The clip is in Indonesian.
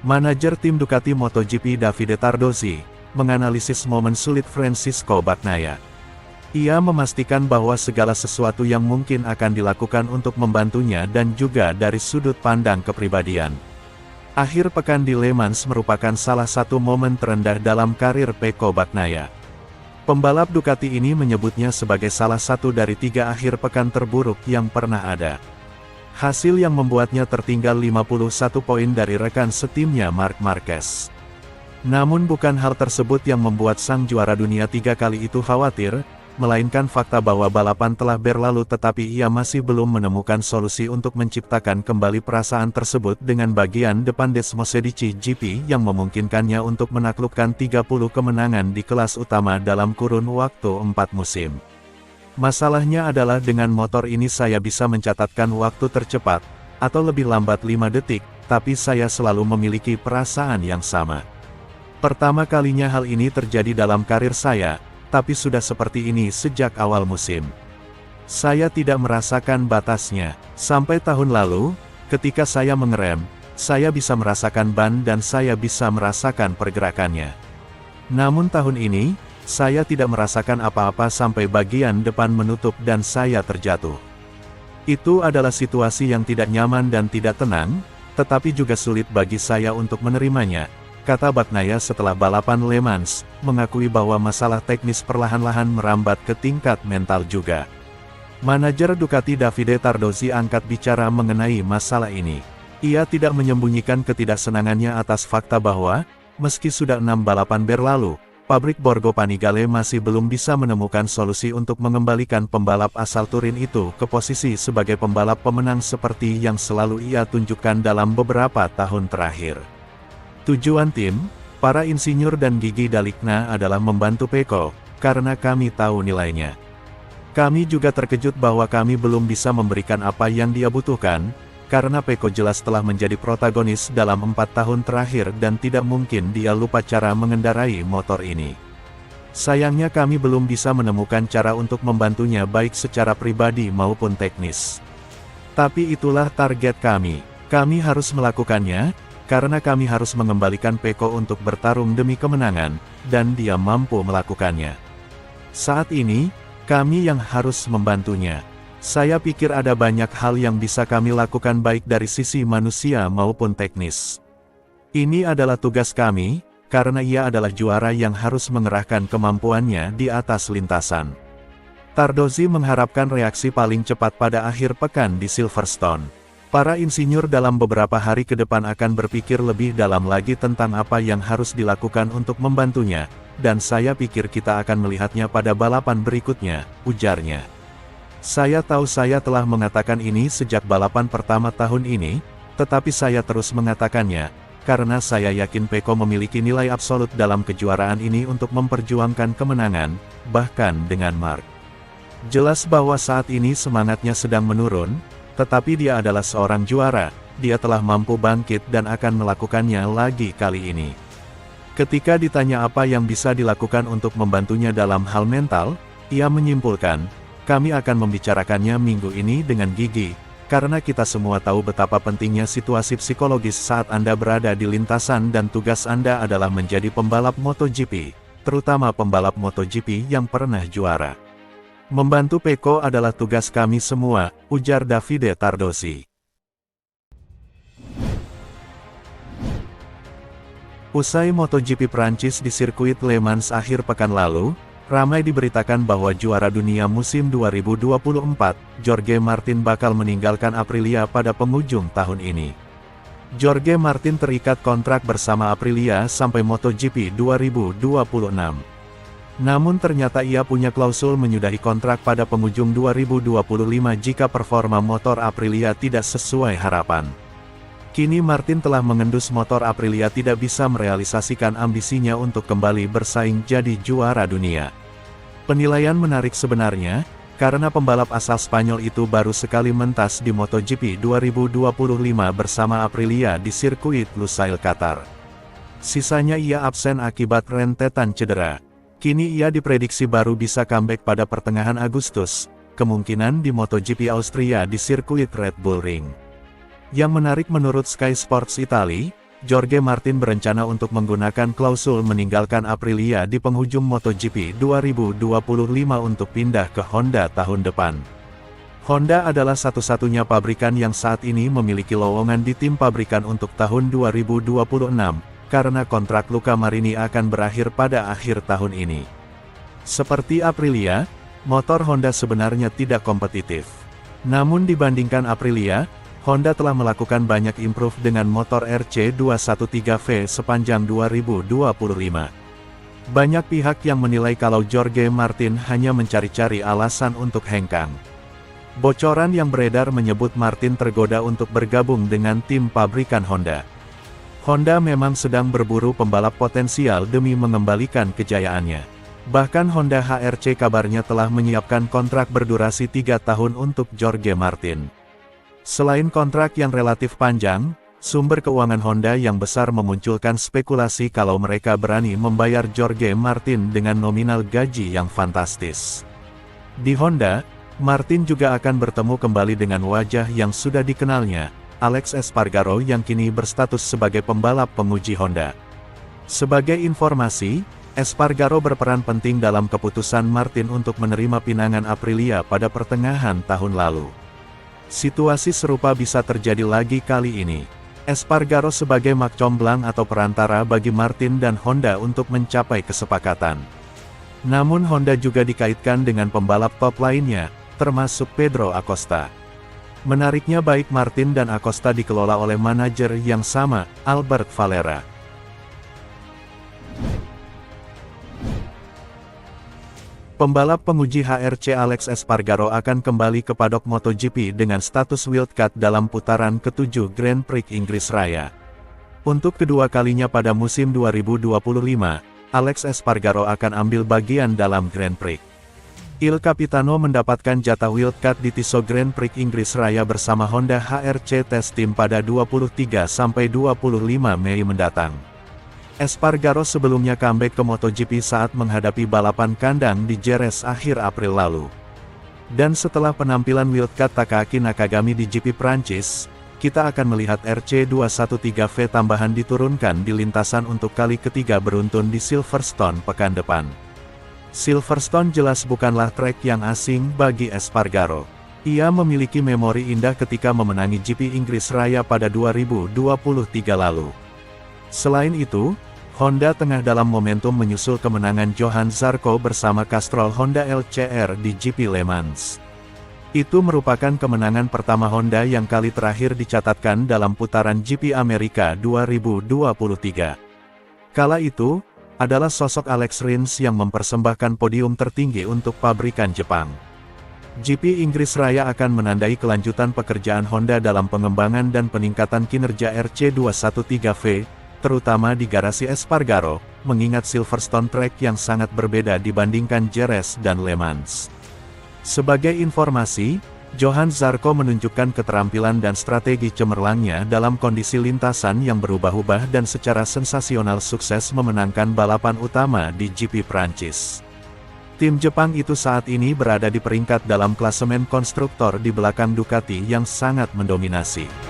Manajer tim Ducati MotoGP Davide Tardozzi, menganalisis momen sulit Francisco Bagnaia. Ia memastikan bahwa segala sesuatu yang mungkin akan dilakukan untuk membantunya dan juga dari sudut pandang kepribadian. Akhir pekan di Le Mans merupakan salah satu momen terendah dalam karir Pecco Bagnaia. Pembalap Ducati ini menyebutnya sebagai salah satu dari 3 akhir pekan terburuk yang pernah ada. Hasil yang membuatnya tertinggal 51 poin dari rekan setimnya Marc Marquez. Namun bukan hal tersebut yang membuat sang juara dunia 3 kali itu khawatir, melainkan fakta bahwa balapan telah berlalu tetapi ia masih belum menemukan solusi untuk menciptakan kembali perasaan tersebut dengan bagian depan Desmosedici GP yang memungkinkannya untuk menaklukkan 30 kemenangan di kelas utama dalam kurun waktu 4 musim. Masalahnya adalah dengan motor ini saya bisa mencatatkan waktu tercepat, atau lebih lambat 5 detik, tapi saya selalu memiliki perasaan yang sama. Pertama kalinya hal ini terjadi dalam karir saya, tapi sudah seperti ini sejak awal musim. Saya tidak merasakan batasnya. Sampai tahun lalu, ketika saya mengerem, saya bisa merasakan ban dan saya bisa merasakan pergerakannya. Namun tahun ini, saya tidak merasakan apa-apa sampai bagian depan menutup dan saya terjatuh. Itu adalah situasi yang tidak nyaman dan tidak tenang, tetapi juga sulit bagi saya untuk menerimanya, kata Bagnaia setelah balapan Le Mans, mengakui bahwa masalah teknis perlahan-lahan merambat ke tingkat mental juga. Manajer Ducati Davide Tardozzi angkat bicara mengenai masalah ini. Ia tidak menyembunyikan ketidaksenangannya atas fakta bahwa, meski sudah 6 balapan berlalu, pabrik Borgo Panigale masih belum bisa menemukan solusi untuk mengembalikan pembalap asal Turin itu ke posisi sebagai pembalap pemenang seperti yang selalu ia tunjukkan dalam beberapa tahun terakhir. Tujuan tim, para insinyur dan Gigi D'Aligna adalah membantu Pecco, karena kami tahu nilainya. Kami juga terkejut bahwa kami belum bisa memberikan apa yang dia butuhkan, karena Pecco jelas telah menjadi protagonis dalam 4 tahun terakhir dan tidak mungkin dia lupa cara mengendarai motor ini. Sayangnya kami belum bisa menemukan cara untuk membantunya baik secara pribadi maupun teknis. Tapi itulah target kami. Kami harus melakukannya, karena kami harus mengembalikan Pecco untuk bertarung demi kemenangan, dan dia mampu melakukannya. Saat ini, kami yang harus membantunya. Saya pikir ada banyak hal yang bisa kami lakukan baik dari sisi manusia maupun teknis. Ini adalah tugas kami, karena ia adalah juara yang harus mengerahkan kemampuannya di atas lintasan. Tardozzi mengharapkan reaksi paling cepat pada akhir pekan di Silverstone. Para insinyur dalam beberapa hari ke depan akan berpikir lebih dalam lagi tentang apa yang harus dilakukan untuk membantunya, dan saya pikir kita akan melihatnya pada balapan berikutnya, ujarnya. Saya tahu saya telah mengatakan ini sejak balapan pertama tahun ini, tetapi saya terus mengatakannya, karena saya yakin Pecco memiliki nilai absolut dalam kejuaraan ini untuk memperjuangkan kemenangan, bahkan dengan Marc. Jelas bahwa saat ini semangatnya sedang menurun, tetapi dia adalah seorang juara, dia telah mampu bangkit dan akan melakukannya lagi kali ini. Ketika ditanya apa yang bisa dilakukan untuk membantunya dalam hal mental, ia menyimpulkan, kami akan membicarakannya minggu ini dengan Gigi, karena kita semua tahu betapa pentingnya situasi psikologis saat Anda berada di lintasan dan tugas Anda adalah menjadi pembalap MotoGP, terutama pembalap MotoGP yang pernah juara. Membantu Pecco adalah tugas kami semua, ujar Davide Tardozzi. Usai MotoGP Prancis di sirkuit Le Mans akhir pekan lalu, ramai diberitakan bahwa juara dunia musim 2024, Jorge Martin bakal meninggalkan Aprilia pada penghujung tahun ini. Jorge Martin terikat kontrak bersama Aprilia sampai MotoGP 2026. Namun ternyata ia punya klausul menyudahi kontrak pada penghujung 2025 jika performa motor Aprilia tidak sesuai harapan. Kini Martin telah mengendus motor Aprilia tidak bisa merealisasikan ambisinya untuk kembali bersaing jadi juara dunia. Penilaian menarik sebenarnya, karena pembalap asal Spanyol itu baru sekali mentas di MotoGP 2025 bersama Aprilia di sirkuit Lusail Qatar. Sisanya ia absen akibat rentetan cedera. Kini ia diprediksi baru bisa comeback pada pertengahan Agustus, kemungkinan di MotoGP Austria di sirkuit Red Bull Ring. Yang menarik menurut Sky Sports Italia, Jorge Martin berencana untuk menggunakan klausul meninggalkan Aprilia di penghujung MotoGP 2025 untuk pindah ke Honda tahun depan. Honda adalah satu-satunya pabrikan yang saat ini memiliki lowongan di tim pabrikan untuk tahun 2026, karena kontrak Luca Marini akan berakhir pada akhir tahun ini. Seperti Aprilia, motor Honda sebenarnya tidak kompetitif. Namun dibandingkan Aprilia, Honda telah melakukan banyak improve dengan motor RC213V sepanjang 2025. Banyak pihak yang menilai kalau Jorge Martin hanya mencari-cari alasan untuk hengkang. Bocoran yang beredar menyebut Martin tergoda untuk bergabung dengan tim pabrikan Honda. Honda memang sedang berburu pembalap potensial demi mengembalikan kejayaannya. Bahkan Honda HRC kabarnya telah menyiapkan kontrak berdurasi 3 tahun untuk Jorge Martin. Selain kontrak yang relatif panjang, sumber keuangan Honda yang besar memunculkan spekulasi kalau mereka berani membayar Jorge Martin dengan nominal gaji yang fantastis. Di Honda, Martin juga akan bertemu kembali dengan wajah yang sudah dikenalnya, Alex Espargaro yang kini berstatus sebagai pembalap penguji Honda. Sebagai informasi, Espargaro berperan penting dalam keputusan Martin untuk menerima pinangan Aprilia pada pertengahan tahun lalu. Situasi serupa bisa terjadi lagi kali ini. Espargaro sebagai mak comblang atau perantara bagi Martin dan Honda untuk mencapai kesepakatan. Namun Honda juga dikaitkan dengan pembalap top lainnya, termasuk Pedro Acosta. Menariknya baik Martin dan Acosta dikelola oleh manajer yang sama, Albert Valera. Pembalap penguji HRC Alex Espargaro akan kembali ke padok MotoGP dengan status wildcard dalam putaran ke-7 Grand Prix Inggris Raya. Untuk kedua kalinya pada musim 2025, Alex Espargaro akan ambil bagian dalam Grand Prix. Il Capitano mendapatkan jatah wildcard di Tissot Grand Prix Inggris Raya bersama Honda HRC Test Team pada 23–25 Mei mendatang. Espargaro sebelumnya comeback ke MotoGP saat menghadapi balapan kandang di Jerez akhir April lalu. Dan setelah penampilan wildcard Takaki Nakagami di GP Prancis, kita akan melihat RC213V tambahan diturunkan di lintasan untuk kali ketiga beruntun di Silverstone pekan depan. Silverstone jelas bukanlah trek yang asing bagi Espargaro. Ia memiliki memori indah ketika memenangi GP Inggris Raya pada 2023 lalu. Selain itu, Honda tengah dalam momentum menyusul kemenangan Johann Zarco bersama Castrol Honda LCR di GP Le Mans. Itu merupakan kemenangan pertama Honda yang kali terakhir dicatatkan dalam putaran GP Amerika 2023. Kala itu, adalah sosok Alex Rins yang mempersembahkan podium tertinggi untuk pabrikan Jepang. GP Inggris Raya akan menandai kelanjutan pekerjaan Honda dalam pengembangan dan peningkatan kinerja RC213V, terutama di garasi Espargaro, mengingat Silverstone track yang sangat berbeda dibandingkan Jerez dan Le Mans. Sebagai informasi, Johann Zarco menunjukkan keterampilan dan strategi cemerlangnya dalam kondisi lintasan yang berubah-ubah dan secara sensasional sukses memenangkan balapan utama di GP Prancis. Tim Jepang itu saat ini berada di peringkat dalam klasemen konstruktor di belakang Ducati yang sangat mendominasi.